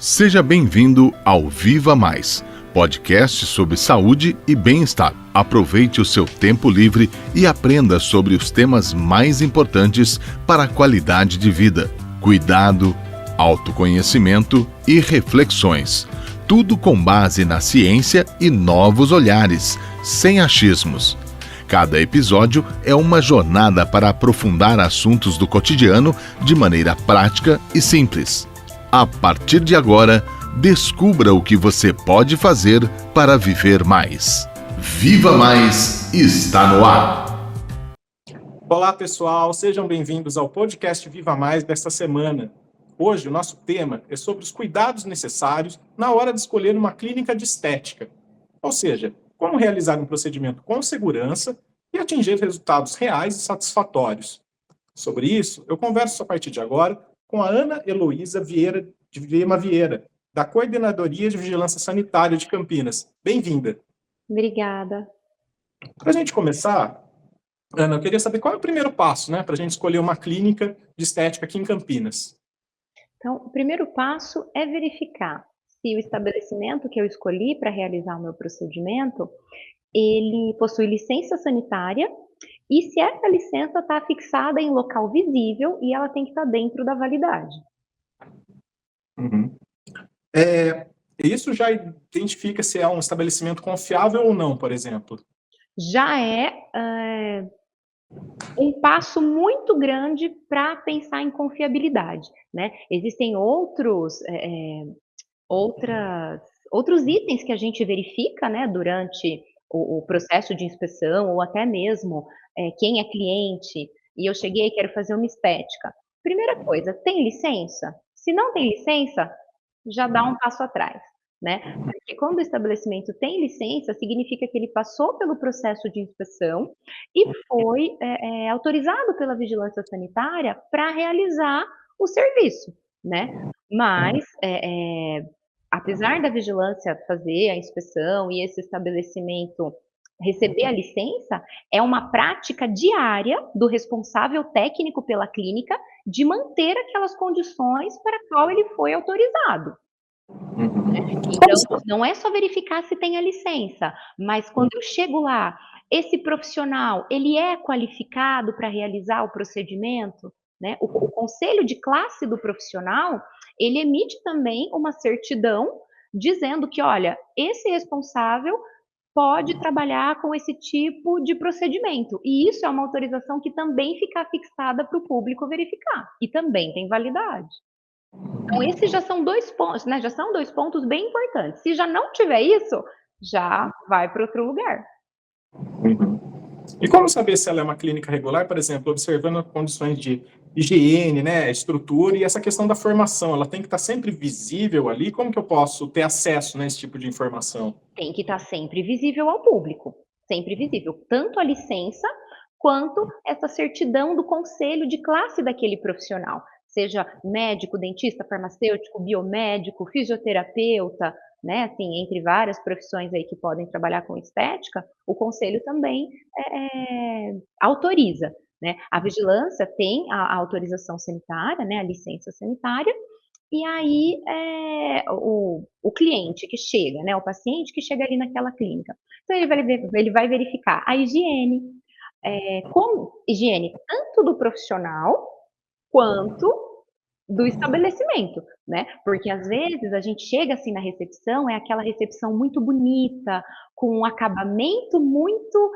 Seja bem-vindo ao Viva Mais, podcast sobre saúde e bem-estar. Aproveite o seu tempo livre e aprenda sobre os temas mais importantes para a qualidade de vida, cuidado, autoconhecimento e reflexões. Tudo com base na ciência e novos olhares, sem achismos. Cada episódio é uma jornada para aprofundar assuntos do cotidiano de maneira prática e simples. A partir de agora, descubra o que você pode fazer para viver mais. Viva Mais está no ar! Olá, pessoal, sejam bem-vindos ao podcast Viva Mais desta semana. Hoje, o nosso tema é sobre os cuidados necessários na hora de escolher uma clínica de estética. Ou seja, como realizar um procedimento com segurança e atingir resultados reais e satisfatórios. Sobre isso, eu converso a partir de agora com a Ana Heloísa Vieira de Lima Vieira, da Coordenadoria de Vigilância Sanitária de Campinas. Bem-vinda. Obrigada. Para a gente começar, Ana, eu queria saber qual é o primeiro passo, para a gente escolher uma clínica de estética aqui em Campinas. Então, o primeiro passo é verificar se o estabelecimento que eu escolhi para realizar o meu procedimento, ele possui licença sanitária e se essa licença está fixada em local visível e ela tem que estar dentro da validade. Uhum. Isso já identifica se é um estabelecimento confiável ou não, por exemplo? Já é um passo muito grande para pensar em confiabilidade, né? Existem outros itens que a gente verifica, né, durante o processo de inspeção, ou até mesmo quem é cliente, e eu cheguei e quero fazer uma estética. Primeira coisa, tem licença? Se não tem licença, já dá um passo atrás, né? Porque quando o estabelecimento tem licença, significa que ele passou pelo processo de inspeção e foi autorizado pela vigilância sanitária para realizar o serviço, né? Mas, apesar da vigilância fazer a inspeção e esse estabelecimento receber a licença, é uma prática diária do responsável técnico pela clínica de manter aquelas condições para a qual ele foi autorizado. Então, não é só verificar se tem a licença, mas quando eu chego lá, esse profissional, ele é qualificado para realizar o procedimento, né? O conselho de classe do profissional, ele emite também uma certidão dizendo que, olha, esse responsável pode trabalhar com esse tipo de procedimento. E isso é uma autorização que também fica fixada para o público verificar. E também tem validade. Então, esses já são 2 pontos, né? Já são 2 pontos bem importantes. Se já não tiver isso, já vai para outro lugar. Uhum. E como saber se ela é uma clínica regular, por exemplo, observando condições de higiene, né, estrutura e essa questão da formação, ela tem que estar sempre visível ali? Como que eu posso ter acesso a esse tipo de informação? Tem que estar sempre visível ao público, sempre visível, tanto a licença quanto essa certidão do conselho de classe daquele profissional, seja médico, dentista, farmacêutico, biomédico, fisioterapeuta, né, assim, entre várias profissões aí que podem trabalhar com estética, o conselho também autoriza, né? A vigilância tem a autorização sanitária, né, a licença sanitária, e aí o cliente que chega, né, o paciente que chega ali naquela clínica, então ele vai verificar a higiene, como higiene tanto do profissional quanto do estabelecimento, né? Porque às vezes a gente chega assim na recepção, é aquela recepção muito bonita, com um acabamento muito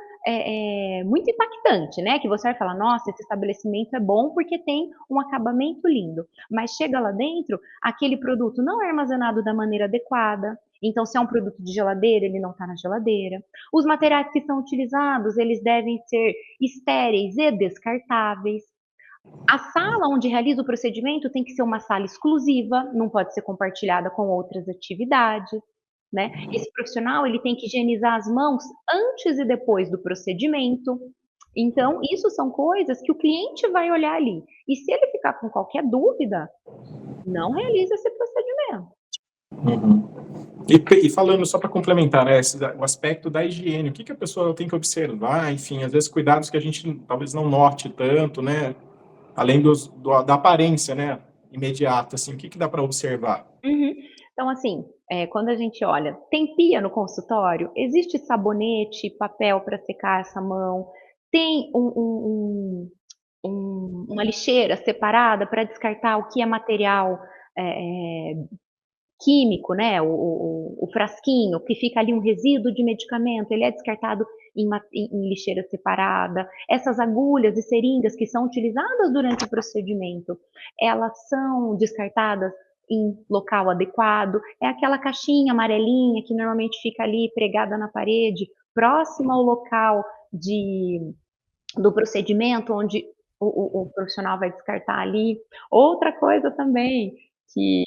muito impactante, né? Que você vai falar, nossa, esse estabelecimento é bom porque tem um acabamento lindo. Mas chega lá dentro, aquele produto não é armazenado da maneira adequada. Então, se é um produto de geladeira, ele não está na geladeira. Os materiais que são utilizados, eles devem ser estéreis e descartáveis. A sala onde realiza o procedimento tem que ser uma sala exclusiva, não pode ser compartilhada com outras atividades, né? Esse profissional, ele tem que higienizar as mãos antes e depois do procedimento. Então, isso são coisas que o cliente vai olhar ali. E se ele ficar com qualquer dúvida, não realiza esse procedimento. Uhum. E falando, só para complementar, né, o aspecto da higiene, o que a pessoa tem que observar, enfim, às vezes cuidados que a gente talvez não note tanto, né? Além da aparência, né, imediata, assim, o que dá para observar? Uhum. Então, assim, quando a gente olha, tem pia no consultório? Existe sabonete, papel para secar essa mão? Tem uma lixeira separada para descartar o que é material químico, né? O frasquinho, que fica ali um resíduo de medicamento, ele é descartado em lixeira separada. Essas agulhas e seringas que são utilizadas durante o procedimento, elas são descartadas em local adequado. É aquela caixinha amarelinha que normalmente fica ali pregada na parede, próxima ao local do procedimento, onde o profissional vai descartar ali. Outra coisa também que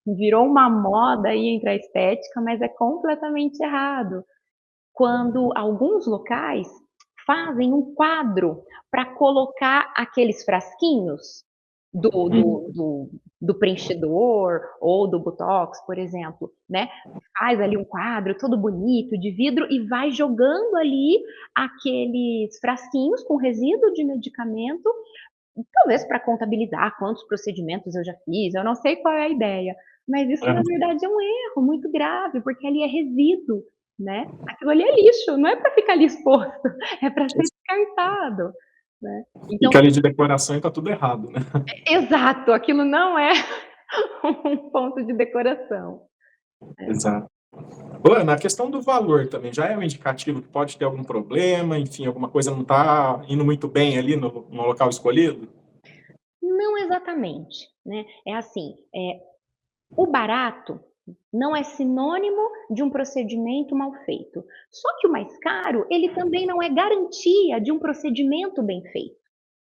virou uma moda aí entre a estética, mas é completamente errado. Quando alguns locais fazem um quadro para colocar aqueles frasquinhos do preenchedor ou do botox, por exemplo, né? Faz ali um quadro todo bonito de vidro e vai jogando ali aqueles frasquinhos com resíduo de medicamento, talvez para contabilizar quantos procedimentos eu já fiz, eu não sei qual é a ideia, mas isso na verdade é um erro muito grave, porque ali é resíduo, né? Aquilo ali é lixo, não é para ficar ali exposto, é para ser descartado, né? Então, Fica ali de decoração e tá tudo errado, né? exato, aquilo não é um ponto de decoração. Exato. Ana, a questão do valor também já é um indicativo que pode ter algum problema, enfim, alguma coisa não está indo muito bem ali no local escolhido? Não exatamente, né? É assim, o barato não é sinônimo de um procedimento mal feito. Só que o mais caro, ele também não é garantia de um procedimento bem feito,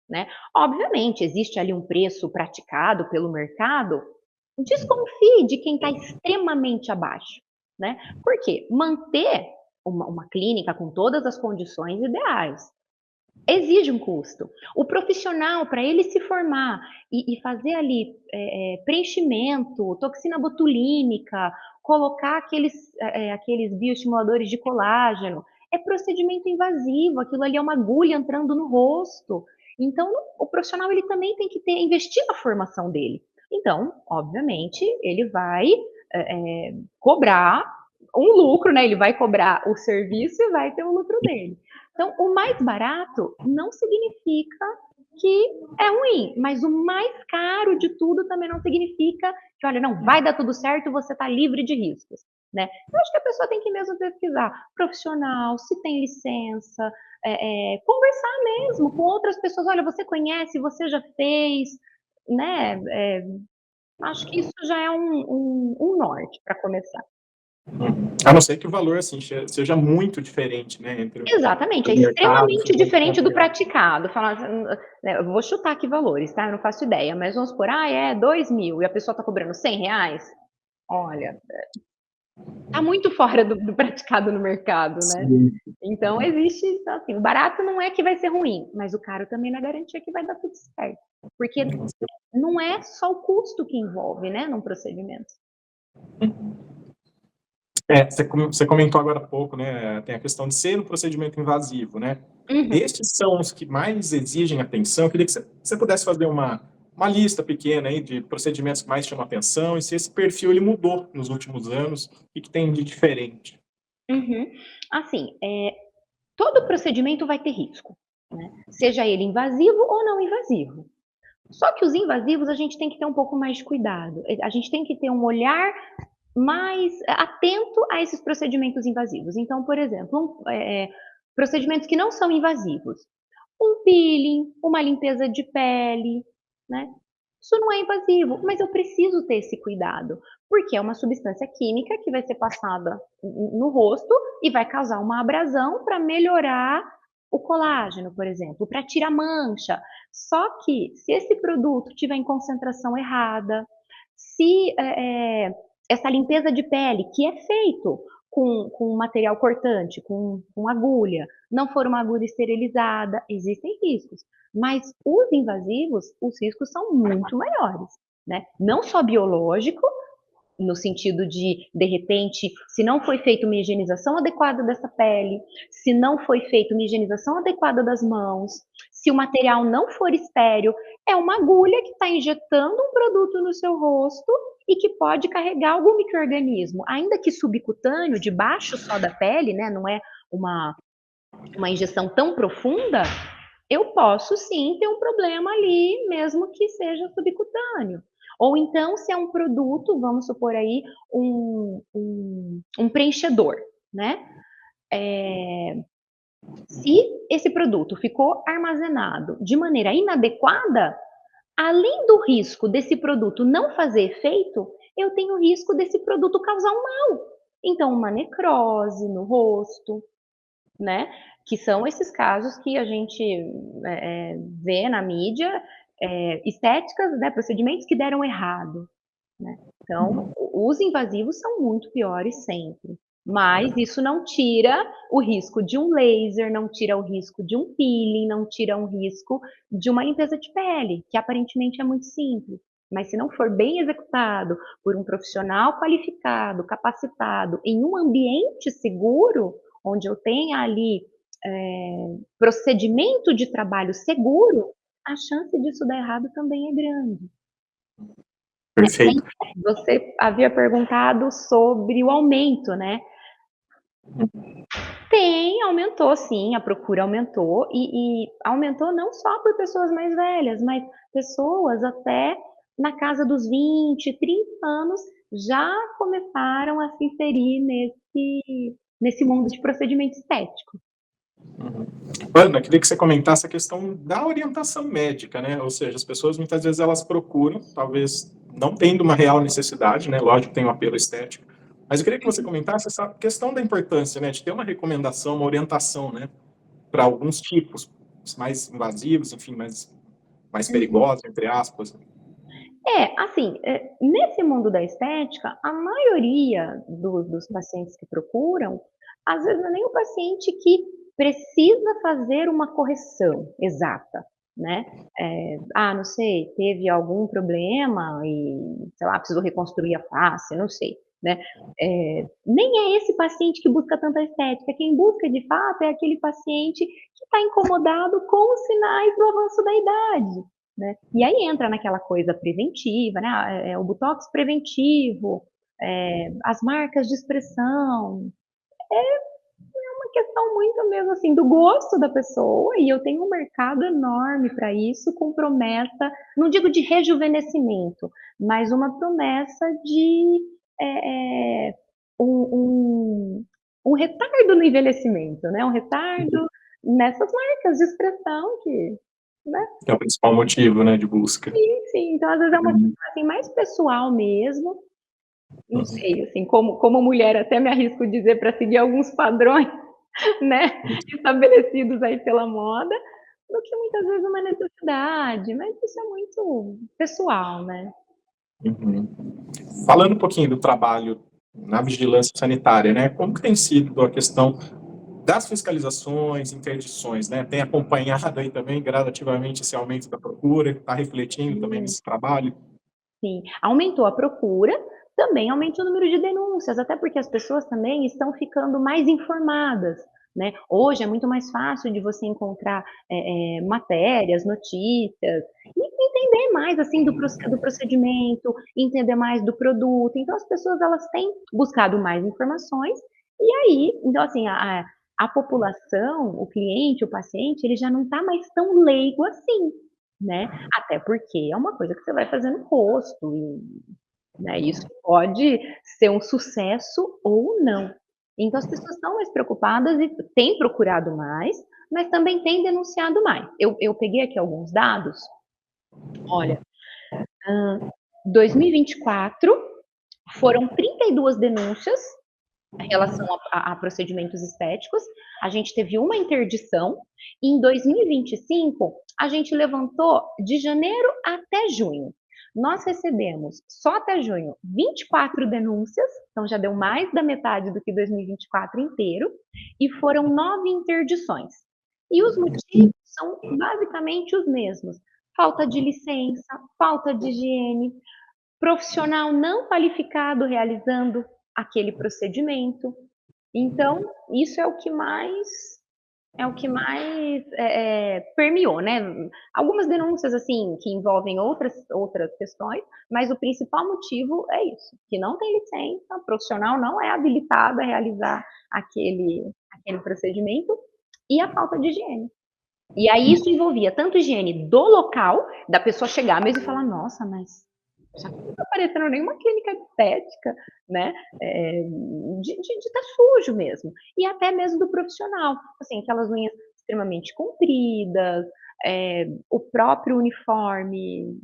né? Obviamente, existe ali um preço praticado pelo mercado, desconfie de quem está extremamente abaixo, né? Porque manter uma clínica com todas as condições ideais exige um custo. O profissional, para ele se formar e fazer ali preenchimento, toxina botulínica, colocar aqueles bioestimuladores de colágeno, é procedimento invasivo, aquilo ali é uma agulha entrando no rosto. Então, o profissional ele também tem que investir na formação dele. Então, obviamente, ele vai cobrar um lucro, né? Ele vai cobrar o serviço e vai ter o lucro dele. Então, o mais barato não significa que é ruim, mas o mais caro de tudo também não significa que, olha, não, vai dar tudo certo, você está livre de riscos, né? Eu acho que a pessoa tem que mesmo pesquisar profissional, se tem licença, conversar mesmo com outras pessoas, olha, você conhece, você já fez, né? Acho que isso já é um norte para começar. A não ser que o valor assim seja muito diferente, né? Exatamente, é extremamente diferente do praticado. Eu vou chutar aqui valores, tá? Eu não faço ideia, mas vamos supor, é 2.000 e a pessoa está cobrando R$100. Olha, tá muito fora do praticado no mercado, né? Sim. Então existe, assim, o barato não é que vai ser ruim, mas o caro também não é garantia que vai dar tudo certo, porque não é só o custo que envolve, né, num procedimento. Você comentou agora há pouco, né? Tem a questão de ser um procedimento invasivo, né? Uhum. Estes são os que mais exigem atenção. Eu queria que você pudesse fazer uma lista pequena aí de procedimentos que mais chamam atenção e se esse perfil ele mudou nos últimos anos e que tem de diferente. Uhum. Assim, todo procedimento vai ter risco, né? Seja ele invasivo ou não invasivo. Só que os invasivos a gente tem que ter um pouco mais de cuidado. A gente tem que ter um olhar mais atento a esses procedimentos invasivos. Então, por exemplo, procedimentos que não são invasivos. Um peeling, uma limpeza de pele, né? Isso não é invasivo, mas eu preciso ter esse cuidado, porque é uma substância química que vai ser passada no rosto e vai causar uma abrasão para melhorar o colágeno, por exemplo, para tirar mancha. Só que se esse produto tiver em concentração errada, se essa limpeza de pele, que é feito com material cortante, com agulha, não for uma agulha esterilizada, existem riscos. Mas os invasivos, os riscos são muito maiores, né? Não só biológico, no sentido de repente, se não foi feita uma higienização adequada dessa pele, se não foi feita uma higienização adequada das mãos, se o material não for estéril, É uma agulha que está injetando um produto no seu rosto e que pode carregar algum micro-organismo, ainda que subcutâneo, debaixo só da pele, né, não é uma injeção tão profunda, eu posso sim ter um problema ali, mesmo que seja subcutâneo. Ou então, se é um produto, vamos supor aí, um preenchedor, né? Se esse produto ficou armazenado de maneira inadequada, além do risco desse produto não fazer efeito, eu tenho o risco desse produto causar um mal. Então, uma necrose no rosto, né? Que são esses casos que a gente vê na mídia, estéticas, né, procedimentos que deram errado, né? Então, os invasivos são muito piores sempre. Mas isso não tira o risco de um laser, não tira o risco de um peeling, não tira o risco de uma limpeza de pele, que aparentemente é muito simples. Mas se não for bem executado por um profissional qualificado, capacitado, em um ambiente seguro, onde eu tenha ali procedimento de trabalho seguro, a chance disso dar errado também é grande. Perfeito. Você havia perguntado sobre o aumento, né? Aumentou sim, a procura aumentou e aumentou não só por pessoas mais velhas, mas pessoas até na casa dos 20, 30 anos já começaram a se inserir nesse mundo de procedimento estético. Ana, queria que você comentasse a questão da orientação médica, né? Ou seja, as pessoas muitas vezes elas procuram, talvez não tendo uma real necessidade, né? Lógico que tem um apelo estético, mas eu queria que você comentasse essa questão da importância, né? De ter uma recomendação, uma orientação, né? Para alguns tipos mais invasivos, enfim, mais perigosos, entre aspas. Assim, nesse mundo da estética, a maioria dos pacientes que procuram, às vezes não é nem o paciente que precisa fazer uma correção exata, né? Não sei, teve algum problema e, sei lá, precisou reconstruir a face, não sei, né? Nem é esse paciente que busca tanta estética. Quem busca, de fato, é aquele paciente que está incomodado com os sinais do avanço da idade, né? E aí entra naquela coisa preventiva, né? O botox preventivo, as marcas de expressão. É uma questão muito mesmo assim do gosto da pessoa, e eu tenho um mercado enorme para isso, com promessa, não digo de rejuvenescimento, mas uma promessa de um retardo no envelhecimento, né? Um retardo nessas marcas de expressão que, né? Que é o principal motivo, né, de busca. Sim, então às vezes é uma coisa assim, mais pessoal mesmo. Não sei, assim, como mulher até me arrisco dizer para seguir alguns padrões, né, estabelecidos aí pela moda, do que muitas vezes uma necessidade, mas isso é muito pessoal, né. Falando um pouquinho do trabalho na vigilância sanitária, né? Como que tem sido a questão das fiscalizações, interdições, né? Tem acompanhado aí também gradativamente esse aumento da procura, está refletindo também Hum. nesse trabalho? Sim, aumentou a procura, também aumentou o número de denúncias, até porque as pessoas também estão ficando mais informadas, né. Hoje é muito mais fácil de você encontrar, matérias, notícias, e entender mais, assim, do procedimento, entender mais do produto. Então as pessoas elas têm buscado mais informações, e aí então assim, a população, o cliente, o paciente, ele já não está mais tão leigo assim, né. Até porque é uma coisa que você vai fazer no rosto e, né, isso pode ser um sucesso ou não. Então as pessoas estão mais preocupadas e têm procurado mais, mas também têm denunciado mais. Eu peguei aqui alguns dados, olha, 2024 foram 32 denúncias em relação a procedimentos estéticos, a gente teve uma interdição, e em 2025 a gente levantou de janeiro até junho. Nós recebemos, só até junho, 24 denúncias, então já deu mais da metade do que 2024 inteiro, e foram 9 interdições. E os motivos são basicamente os mesmos: falta de licença, falta de higiene, profissional não qualificado realizando aquele procedimento. Então, isso é o que mais É o que mais permeou, né? Algumas denúncias, assim, que envolvem outras questões, mas o principal motivo é isso, que não tem licença, o profissional não é habilitado a realizar aquele procedimento, e a falta de higiene. E aí isso envolvia tanto higiene do local, da pessoa chegar mesmo e falar, nossa, mas isso aqui não tá parecendo nenhuma clínica de estética, né? De estar sujo mesmo. E até mesmo do profissional, assim, aquelas unhas extremamente compridas, o próprio uniforme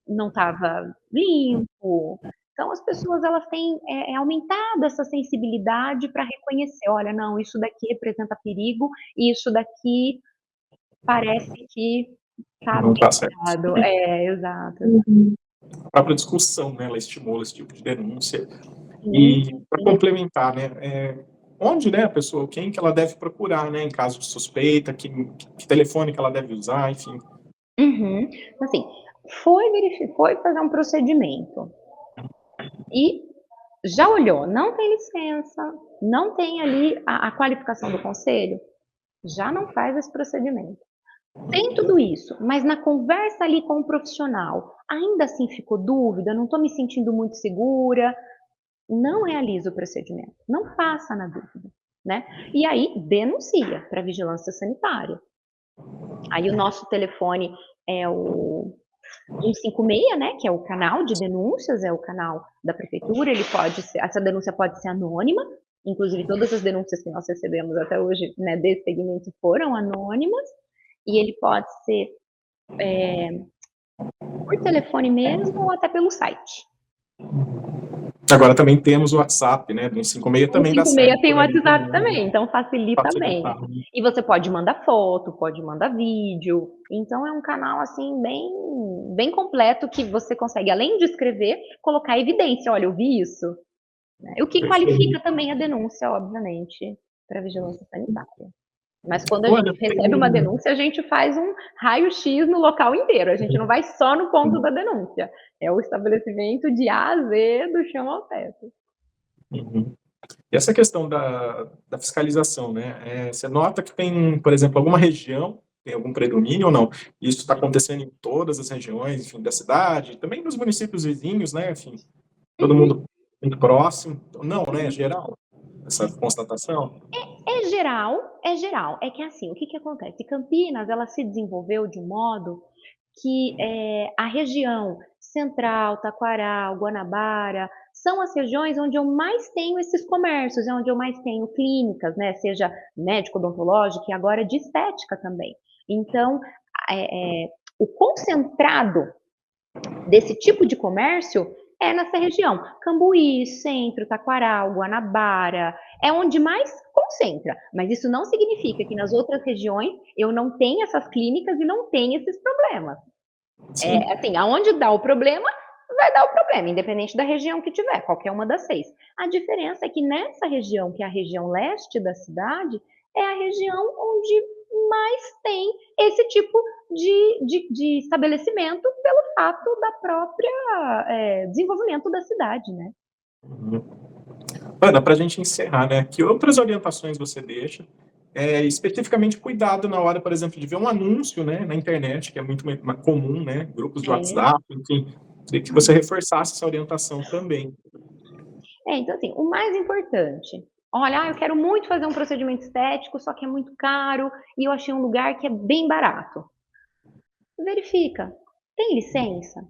não estava limpo. Então as pessoas elas têm aumentado essa sensibilidade para reconhecer, olha, não, isso daqui representa perigo, e isso daqui parece que tá Não bem está certo. cuidado. Exato. A própria discussão, né, ela estimula esse tipo de denúncia. Sim, E para sim. complementar, né, onde, né, a pessoa, quem que ela deve procurar, né, em caso de suspeita, que telefone que ela deve usar, enfim. Uhum. Assim, foi fazer um procedimento e já olhou, não tem licença, não tem ali a qualificação do conselho, já não faz esse procedimento. Tem tudo isso, mas na conversa ali com o profissional, ainda assim ficou dúvida, não estou me sentindo muito segura, não realiza o procedimento, não faça na dúvida, né? E aí denuncia para a vigilância sanitária. Aí o nosso telefone é o 156, né, que é o canal de denúncias, é o canal da prefeitura, essa denúncia pode ser anônima, inclusive todas as denúncias que nós recebemos até hoje, né, desse segmento foram anônimas, e ele pode ser por telefone mesmo ou até pelo site. Agora também temos o WhatsApp, né, do 156 O também dá certo. 156 tem o Por ali WhatsApp também, também, então facilita bem. facilitar, né? E você pode mandar foto, pode mandar vídeo, então é um canal, assim, bem completo que você consegue, além de escrever, colocar evidência, olha, eu vi isso, né. O que qualifica Perfeito. também a denúncia, obviamente, para a vigilância sanitária. Mas quando a Olha, gente recebe uma tem... denúncia, a gente faz um raio-x no local inteiro, a gente não vai só no ponto da denúncia, é o estabelecimento de A a Z, do chão ao teto. Uhum. E essa questão da fiscalização, né, você nota que tem, por exemplo, alguma região, tem algum predomínio ou não? Isso está acontecendo em todas as regiões, enfim, da cidade, também nos municípios vizinhos, né, enfim, todo Uhum. mundo muito próximo. Não, né, é geral, essa constatação? É geral. É que assim, o que acontece? Campinas, ela se desenvolveu de um modo que a região central, Taquaral, Guanabara, são as regiões onde eu mais tenho esses comércios, é onde eu mais tenho clínicas, né? Seja médico odontológico e agora de estética também. Então, o concentrado desse tipo de comércio é nessa região. Cambuí, Centro, Taquaral, Guanabara, é onde mais concentra. Mas isso não significa que nas outras regiões eu não tenha essas clínicas e não tenha esses problemas. Sim. Assim, aonde dá o problema, vai dar o problema, independente da região que tiver, qualquer uma das 6. A diferença é que nessa região, que é a região leste da cidade, é a região onde mais tem esse tipo de estabelecimento pelo fato da própria desenvolvimento da cidade, né? Uhum. Ana, para a gente encerrar, né, que outras orientações você deixa, especificamente cuidado na hora, por exemplo, de ver um anúncio, né, na internet, que é muito comum, né, grupos de É. WhatsApp, enfim, queria que você reforçasse essa orientação também. Então assim, o mais importante, olha, eu quero muito fazer um procedimento estético, só que é muito caro e eu achei um lugar que é bem barato. Verifica, tem licença?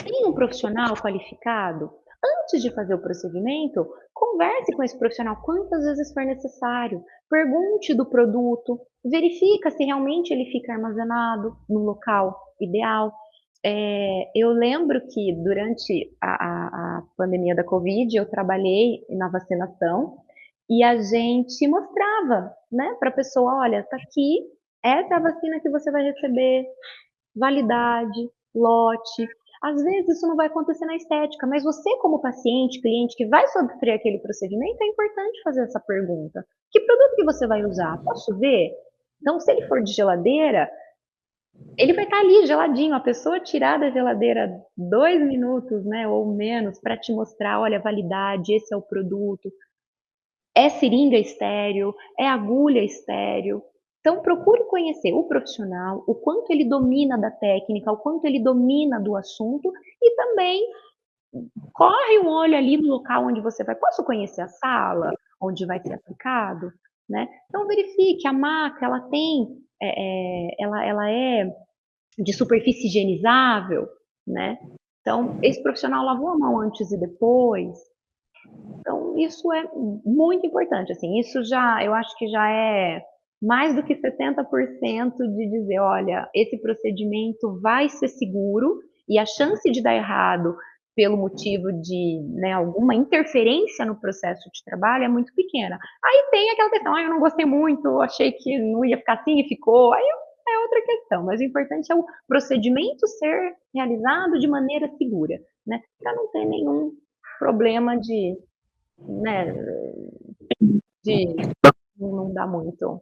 Tem um profissional qualificado? Antes de fazer o procedimento, converse com esse profissional quantas vezes for necessário. Pergunte do produto, verifica se realmente ele fica armazenado no local ideal. Eu lembro que durante a pandemia da Covid, eu trabalhei na vacinação e a gente mostrava, né, para a pessoa, olha, tá aqui, essa é a vacina que você vai receber, validade, lote. Às vezes isso não vai acontecer na estética, mas você como paciente, cliente que vai sofrer aquele procedimento, é importante fazer essa pergunta. Que produto que você vai usar? Posso ver? Então, se ele for de geladeira, ele vai estar ali geladinho, a pessoa tirar da geladeira 2 minutos, né, ou menos, para te mostrar, olha, validade, esse é o produto. É seringa estéril, é agulha estéril. Então, procure conhecer o profissional, o quanto ele domina da técnica, o quanto ele domina do assunto, e também corre um olho ali no local onde você vai. Posso conhecer a sala onde vai ser aplicado? Né? Então, verifique, a maca, ela tem, ela é de superfície higienizável, né? Então, esse profissional lavou a mão antes e depois. Então, isso é muito importante, assim, isso já, eu acho que já é mais do que 70% de dizer, olha, esse procedimento vai ser seguro e a chance de dar errado pelo motivo de, né, alguma interferência no processo de trabalho é muito pequena. Aí tem aquela questão, eu não gostei muito, achei que não ia ficar assim e ficou, aí é outra questão, mas o importante é o procedimento ser realizado de maneira segura, né, para não ter nenhum problema de, né, de não dar muito.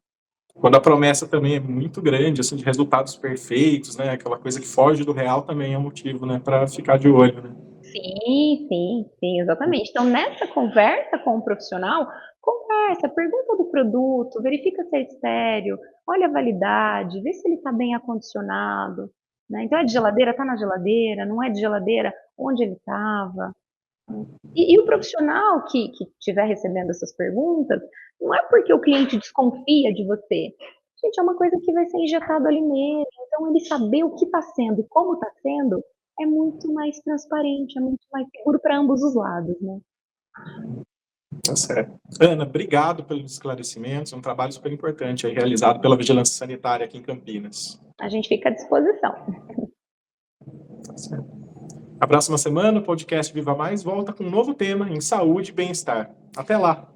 Quando a promessa também é muito grande, assim, de resultados perfeitos, né, aquela coisa que foge do real também é um motivo, né, para ficar de olho, né? Sim, exatamente. Então, nessa conversa com o profissional, conversa, pergunta do produto, verifica se é estéreo, olha a validade, vê se ele está bem acondicionado, né? Então, é de geladeira, está na geladeira, não é de geladeira, onde ele estava. E o profissional que estiver recebendo essas perguntas, não é porque o cliente desconfia de você. Gente, é uma coisa que vai ser injetado ali nele. Então, ele saber o que está sendo e como está sendo é muito mais transparente, é muito mais seguro para ambos os lados, né? Tá certo. Ana, obrigado pelos esclarecimentos, é um trabalho super importante aí, realizado pela Vigilância Sanitária aqui em Campinas. A gente fica à disposição. Tá certo. A próxima semana, o podcast Viva Mais volta com um novo tema em saúde e bem-estar. Até lá!